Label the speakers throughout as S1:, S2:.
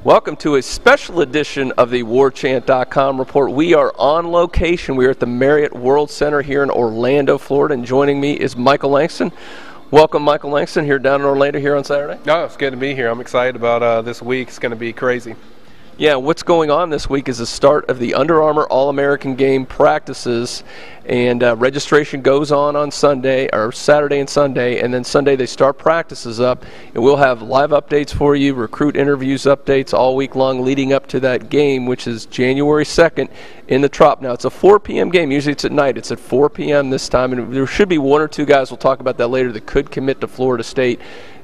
S1: Welcome to a special edition of the Warchant.com report. We are on location. We are at the Marriott World Center here in Orlando, Florida, and joining me is Michael Langston. Welcome, Michael Langston, here down in Orlando here on Saturday.
S2: No, it's good to be here. I'm excited about this week. It's going to be crazy.
S1: Yeah, what's going on this week is the start of the Under Armour All-American Game practices, and registration goes on Sunday, or Saturday and Sunday, and then Sunday they start practices up, and we'll have live updates for you, recruit interviews updates all week long leading up to that game, which is January 2nd in the Trop. Now, it's a 4 p.m. game. Usually it's at night. It's at 4 p.m. this time, and there should be one or two guys, we'll talk about that later, that could commit to Florida State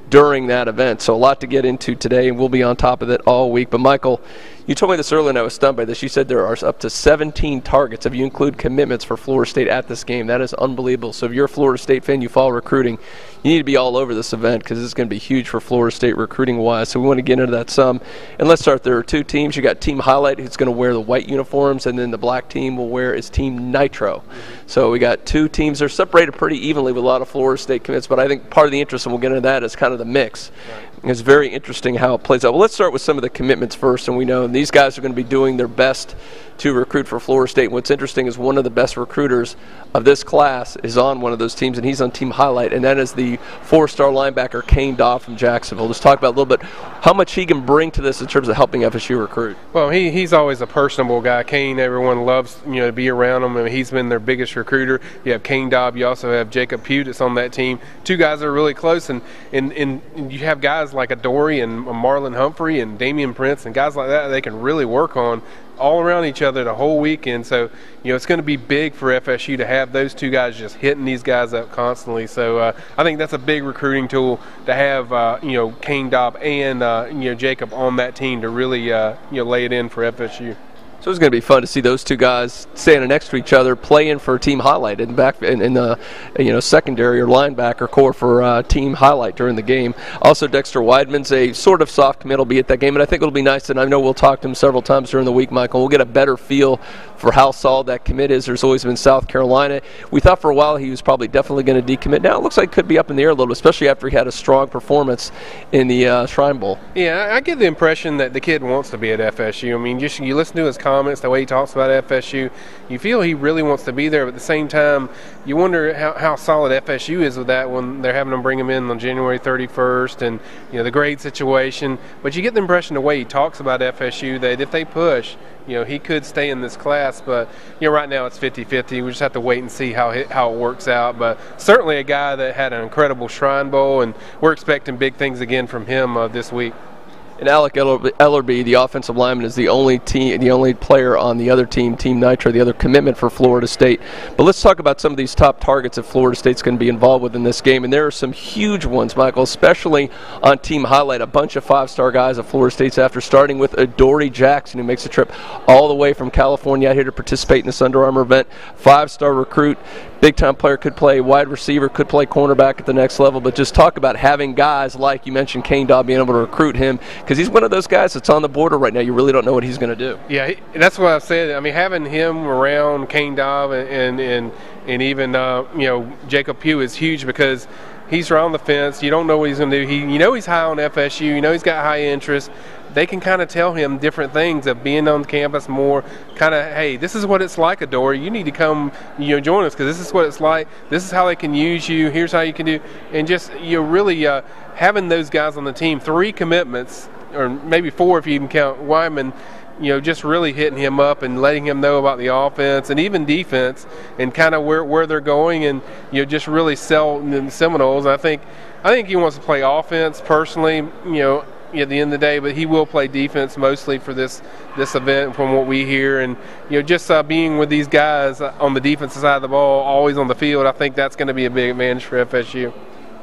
S1: during that event. So a lot to get into today, and we'll be on top of it all week. But Michael, you told me this earlier and I was stunned by this. You said there are up to 17 targets if you include commitments for Florida State at this game. That is unbelievable. So if you're a Florida State fan, you follow recruiting, you need to be all over this event because it's going to be huge for Florida State recruiting-wise. So we want to get into that some. And let's start. There are two teams. You got Team Highlight, who's going to wear the white uniforms, and then the black team will wear is Team Nitro. So we got two teams. They're separated pretty evenly with a lot of Florida State commits, but I think part of the interest, and we'll get into that, is kind of the mix. Right. It's very interesting how it plays out. Well, let's start with some of the commitments first, and we know these guys are going to be doing their best to recruit for Florida State. What's interesting is one of the best recruiters of this class is on one of those teams, and he's on Team Highlight, and that is the four-star linebacker Kane Dobb from Jacksonville. Let's talk about a little bit how much he can bring to this in terms of helping FSU recruit.
S2: Well, he's always a personable guy. Kane, everyone loves to be around him. I mean, he's been their biggest recruiter. You have Kane Dobb. You also have Jacob Pugh that's on that team. Two guys that are really close, and you have guys like Adoree and Marlon Humphrey and Damian Prince and guys like that they can really work on all around each other the whole weekend. So, it's going to be big for FSU to have those two guys just hitting these guys up constantly. So, I think that's a big recruiting tool to have, Kane Dobb and, Jacob on that team to really, lay it in for FSU.
S1: So it's going to be fun to see those two guys standing next to each other, playing for Team Highlight in the secondary or linebacker core for Team Highlight during the game. Also, Dexter Weidman's a sort of soft commit will be at that game, and I think it'll be nice. And I know we'll talk to him several times during the week, Michael. We'll get a better feel for how solid that commit is. There's always been South Carolina. We thought for a while he was probably definitely going to decommit. Now it looks like it could be up in the air a little bit, especially after he had a strong performance in the Shrine Bowl.
S2: Yeah, I get the impression that the kid wants to be at FSU. I mean, you listen to his comments, the way he talks about FSU, you feel he really wants to be there, but at the same time, you wonder how solid FSU is with that when they're having them bring him in on January 31st and, the grade situation. But you get the impression the way he talks about FSU that if they push, he could stay in this class, but right now it's 50-50. We just have to wait and see how it works out. But certainly a guy that had an incredible Shrine Bowl, and we're expecting big things again from him this week.
S1: And Alec Ellerby, the offensive lineman, is the only player on the other team, Team Nitro, the other commitment for Florida State. But let's talk about some of these top targets that Florida State's going to be involved with in this game. And there are some huge ones, Michael, especially on Team Highlight. A bunch of five-star guys at Florida State's after, starting with Adoree Jackson, who makes a trip all the way from California out here to participate in this Under Armour event. Five-star recruit. Big-time player, could play wide receiver, could play cornerback at the next level, but just talk about having guys like you mentioned, Kane Dobb, being able to recruit him, because he's one of those guys that's on the border right now. You really don't know what he's going to do.
S2: Yeah, that's what I've said. I mean, having him around Kane Dobb and even Jacob Pugh is huge because he's right on the fence. You don't know what he's going to do. He's high on FSU. He's got high interest. They can kind of tell him different things of being on campus more, kind of, hey, this is what it's like, Adoree. You need to come, join us because this is what it's like. This is how they can use you. Here's how you can do. And just, really having those guys on the team, 3 commitments, or maybe 4 if you even count Wyman, just really hitting him up and letting him know about the offense and even defense and kind of where they're going and, just really sell the Seminoles. I think he wants to play offense personally, at the end of the day, but he will play defense mostly for this event from what we hear. And just being with these guys on the defensive side of the ball, always on the field, I think that's going to be a big advantage for FSU.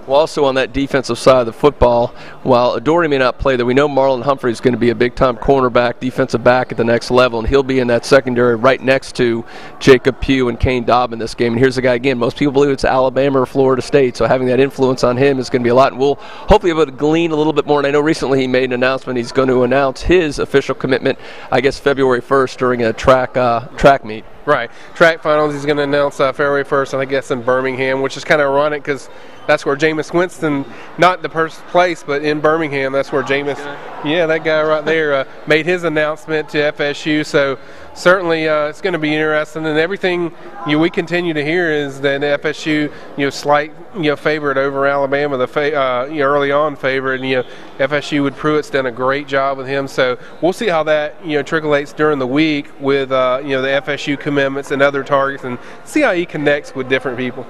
S1: Well, also on that defensive side of the football, while Adoree may not play, that we know Marlon Humphrey is going to be a big-time cornerback, defensive back at the next level, and he'll be in that secondary right next to Jacob Pugh and Kane Dobb in this game. And here's the guy again. Most people believe it's Alabama or Florida State, so having that influence on him is going to be a lot. And we'll hopefully be able to glean a little bit more. And I know recently he made an announcement. He's going to announce his official commitment, I guess, February 1st during a track meet.
S2: Right. Track finals, he's going to announce February 1st, I guess, in Birmingham, which is kind of ironic because that's where Jameis Winston, not the first place, but in Birmingham, that's where Jameis, yeah, that guy right there, made his announcement to FSU. So certainly it's going to be interesting. And everything we continue to hear is that FSU, slight, favorite over Alabama, the early on favorite. And, FSU with Pruitt's done a great job with him. So we'll see how that, trickles during the week with, the FSU commitments and other targets, and see how he connects with different people.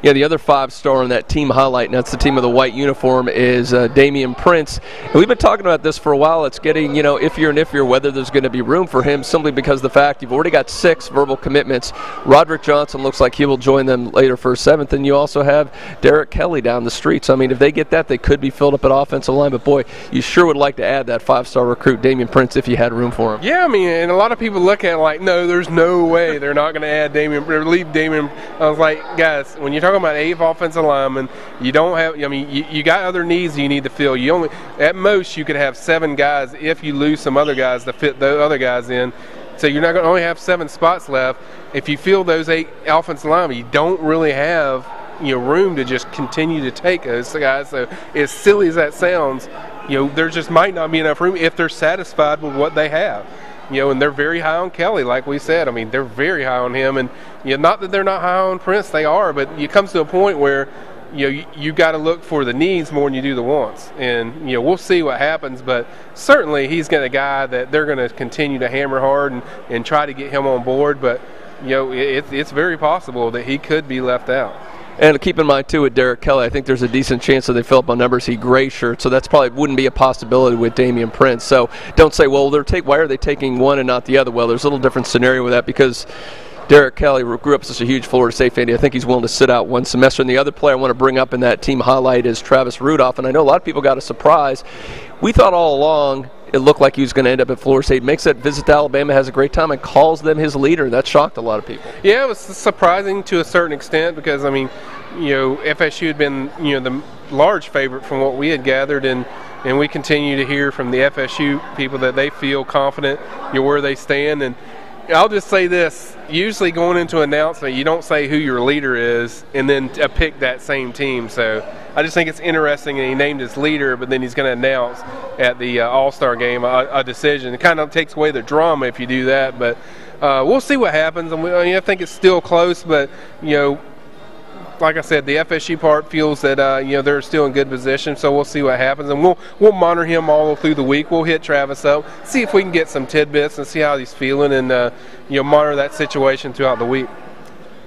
S1: Yeah, the other 5-star on that team highlight, and that's the team of the white uniform, is Damian Prince. And we've been talking about this for a while. It's getting, iffier and iffier whether there's going to be room for him, simply because of the fact you've already got 6 verbal commitments. Roderick Johnson looks like he will join them later for 7th, and you also have Derek Kelly down the street. So, I mean, if they get that, they could be filled up at offensive line. But, boy, you sure would like to add that 5-star recruit, Damian Prince, if you had room for him.
S2: Yeah, I mean, and a lot of people look at it like, no, there's no way they're not going to add Damian or leave Damian. I was like, guys, when you're talking about 8 offensive linemen, you don't have, you got other needs you need to fill. You only, at most, you could have 7 guys if you lose some other guys to fit the other guys in. So you're not going to only have 7 spots left. If you fill those 8 offensive linemen, you don't really have room to just continue to take those guys. So as silly as that sounds, there just might not be enough room if they're satisfied with what they have. And they're very high on Kelly, like we said. I mean, they're very high on him, and not that they're not high on Prince, they are. But it comes to a point where you got to look for the needs more than you do the wants, and we'll see what happens. But certainly, he's got a guy that they're going to continue to hammer hard and try to get him on board. But it's very possible that he could be left out.
S1: And keep in mind, too, with Derek Kelly, I think there's a decent chance that they fill up on numbers he gray shirt, so that's probably wouldn't be a possibility with Damian Prince. So don't say, well, why are they taking one and not the other? Well, there's a little different scenario with that because Derek Kelly grew up as such a huge Florida State fan. I think he's willing to sit out one semester. And the other player I want to bring up in that team highlight is Travis Rudolph, and I know a lot of people got a surprise. We thought all along it looked like he was going to end up at Florida State. Makes that visit to Alabama, has a great time, and calls them his leader. That shocked a lot of people.
S2: Yeah, it was surprising to a certain extent because, I mean, FSU had been, the large favorite from what we had gathered, and we continue to hear from the FSU people that they feel confident, where they stand. And I'll just say this, usually going into an announcement, you don't say who your leader is and then pick that same team. So I just think it's interesting that he named his leader, but then he's going to announce at the All-Star game a decision. It kind of takes away the drama if you do that, but we'll see what happens. And I think it's still close, but, like I said, the FSU part feels that they're still in good position, so we'll see what happens, and we'll monitor him all through the week. We'll hit Travis up, see if we can get some tidbits and see how he's feeling, and monitor that situation throughout the week.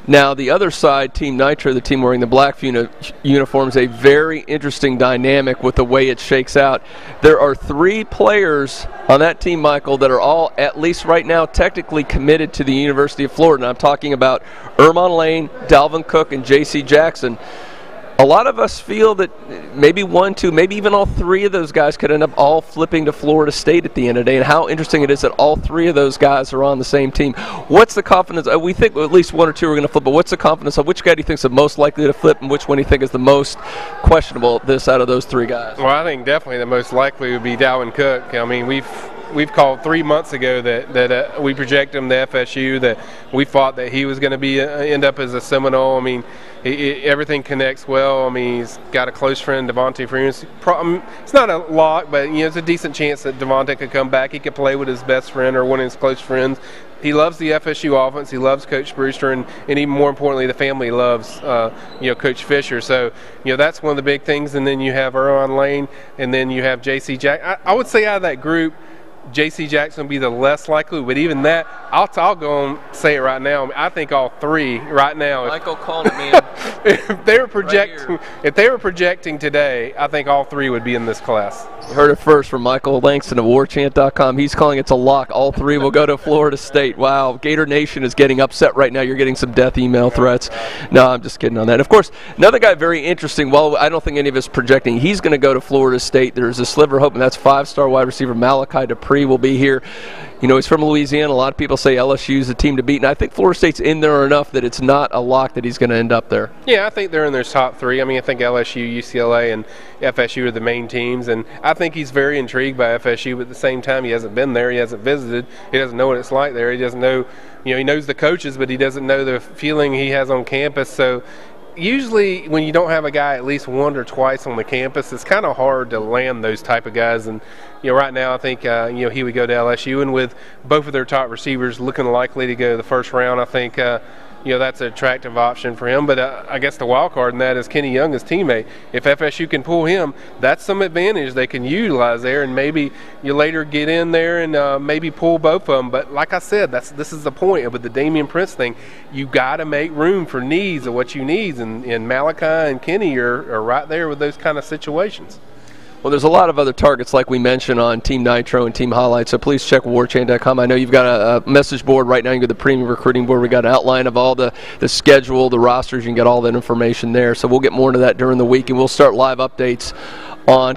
S1: Now, the other side, Team Nitro, the team wearing the black uniforms, a very interesting dynamic with the way it shakes out. There are 3 players on that team, Michael, that are all, at least right now, technically committed to the University of Florida. And I'm talking about Ermon Lane, Dalvin Cook, and J.C. Jackson. A lot of us feel that maybe 1, 2, maybe even all 3 of those guys could end up all flipping to Florida State at the end of the day, and how interesting it is that all 3 of those guys are on the same team. What's the confidence? We think at least 1 or 2 are going to flip, but what's the confidence of which guy do you think is the most likely to flip, and which one do you think is the most questionable out of those 3 guys?
S2: Well, I think definitely the most likely would be Dalvin Cook. I mean, we've called 3 months ago that we projected him to FSU, that we thought that he was going to be end up as a Seminole. I mean, everything connects well. I mean, he's got a close friend, Devontae Freeman. It's not a lock, but it's a decent chance that Devontae could come back. He could play with his best friend or one of his close friends. He loves the FSU offense. He loves Coach Brewster, and even more importantly, the family loves Coach Fisher. So that's one of the big things. And then you have Ermon Lane, and then you have J.C. Jack. I would say out of that group, J.C. Jackson will be the less likely, but even that, I'll go and say it right now. I think all 3 right now.
S1: Michael calling it, man.
S2: If they were projecting today, I think all 3 would be in this class.
S1: You heard it first from Michael Langston of Warchant.com. He's calling it a lock. All 3 will go to Florida State. Wow, Gator Nation is getting upset right now. You're getting some death email threats. No, I'm just kidding on that. And of course, another guy very interesting. Well, I don't think any of us projecting he's going to go to Florida State. There's a sliver of hope, and that's 5-star wide receiver Malachi Dupree. Dupree will be here. You know, he's from Louisiana. A lot of people say LSU is the team to beat, and I think Florida State's in there enough that it's not a lock that he's going to end up there.
S2: Yeah, I think they're in their top three. I mean, I think LSU, UCLA, and FSU are the main teams, and I think he's very intrigued by FSU, but at the same time, he hasn't been there. He hasn't visited. He doesn't know what it's like there. He doesn't know, you know, he knows the coaches, but he doesn't know the feeling he has on campus. So usually when you don't have a guy at least once or twice on the campus, it's kind of hard to land those type of guys. And you know, right now I think you know, he would go to LSU, and with both of their top receivers looking likely to go the first round, I think you know, that's an attractive option for him. But I guess the wild card in that is Kenny Young, his teammate. If FSU can pull him, that's some advantage they can utilize there, and maybe you later get in there and maybe pull both of them. But like I said, this is the point with the Damian Prince thing. You got to make room for needs of what you need, and Malachi and Kenny are right there with those kind of situations.
S1: Well, there's a lot of other targets like we mentioned on Team Nitro and Team Highlights, so please check warchant.com. I know you've got a message board right now. You can go to the premium recruiting board. We got an outline of all the schedule, the rosters. You can get all that information there. So we'll get more into that during the week, and we'll start live updates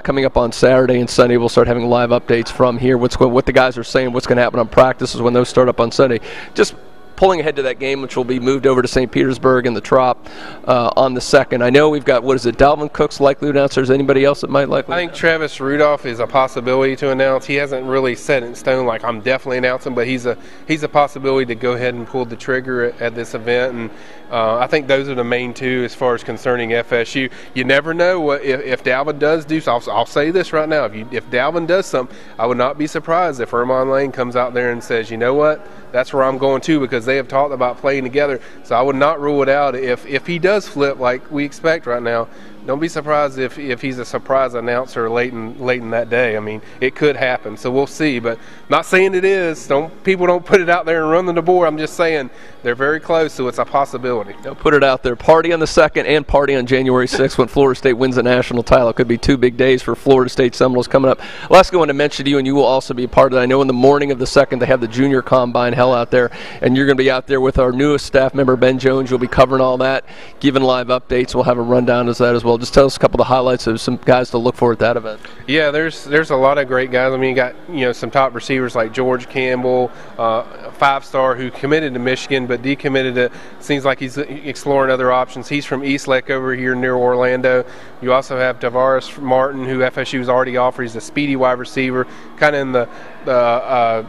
S1: coming up on Saturday and Sunday. We'll start having live updates from here. What the guys are saying, what's going to happen on practices when those start up on Sunday. Just pulling ahead to that game, which will be moved over to St. Petersburg in the Trop on the 2nd. I know we've got, what is it, Dalvin Cook's likely to announce. Is anybody else that might likely?
S2: I think Travis Rudolph is a possibility to announce. He hasn't really set in stone like I'm definitely announcing, but he's a possibility to go ahead and pull the trigger at this event. And I think those are the main two as far as concerning FSU. You never know if Dalvin does do so. I'll say this right now: if Dalvin does something, I would not be surprised if Ermon Lane comes out there and says, you know what, that's where I'm going to, because they have talked about playing together. So I would not rule it out if he does flip like we expect right now. Don't be surprised if he's a surprise announcer late in that day. I mean, it could happen, so we'll see. But not saying it is. People don't put it out there and run the board. I'm just saying they're very close, so it's a possibility.
S1: Don't put it out there. Party on the 2nd and party on January 6th when Florida State wins the national title. It could be two big days for Florida State Seminoles coming up. Last thing I want to mention to you, and you will also be a part of it. I know in the morning of the 2nd they have the junior combine hell out there, and you're going to be out there with our newest staff member, Ben Jones. You'll be covering all that, giving live updates. We'll have a rundown of that as well. Just tell us a couple of the highlights of some guys to look for at that event.
S2: Yeah, there's a lot of great guys. I mean, you got, you know, some top receivers like George Campbell, a 5-star who committed to Michigan but decommitted to. Seems like he's exploring other options. He's from Eastlake over here near Orlando. You also have Tavares Martin, who FSU's already offered. He's a speedy wide receiver, kind of in the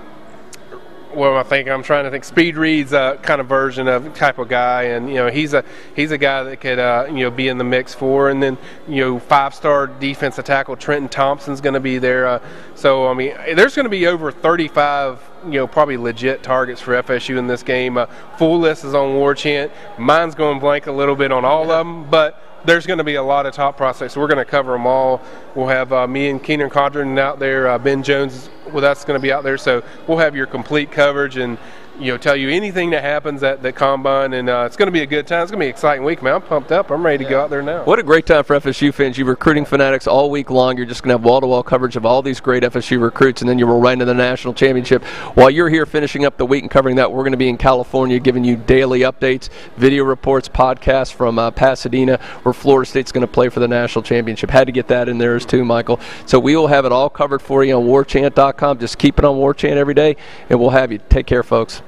S2: well, I'm trying to think. Speed Reed's kind of version of type of guy, and you know, he's a guy that could you know, be in the mix for. And then, you know, 5-star defensive tackle Trenton Thompson's going to be there. So I mean, there's going to be over 35, you know, probably legit targets for FSU in this game. Full list is on Warchant. Mine's going blank a little bit on all of them, but there's going to be a lot of top prospects. So we're going to cover them all. We'll have me and Keenan Condren out there. Ben Jones with us going to be out there. So we'll have your complete coverage and, you know, tell you anything that happens at the combine, and it's going to be a good time. It's going to be an exciting week, man. I'm pumped up. I'm ready to go out there now.
S1: What a great time for FSU fans. You recruiting fanatics all week long. You're just going to have wall-to-wall coverage of all these great FSU recruits, and then you will right into the national championship. While you're here finishing up the week and covering that, we're going to be in California giving you daily updates, video reports, podcasts from Pasadena, where Florida State's going to play for the national championship. Had to get that in there too, Michael. So we will have it all covered for you on warchant.com. Just keep it on Warchant every day, and we'll have you. Take care, folks.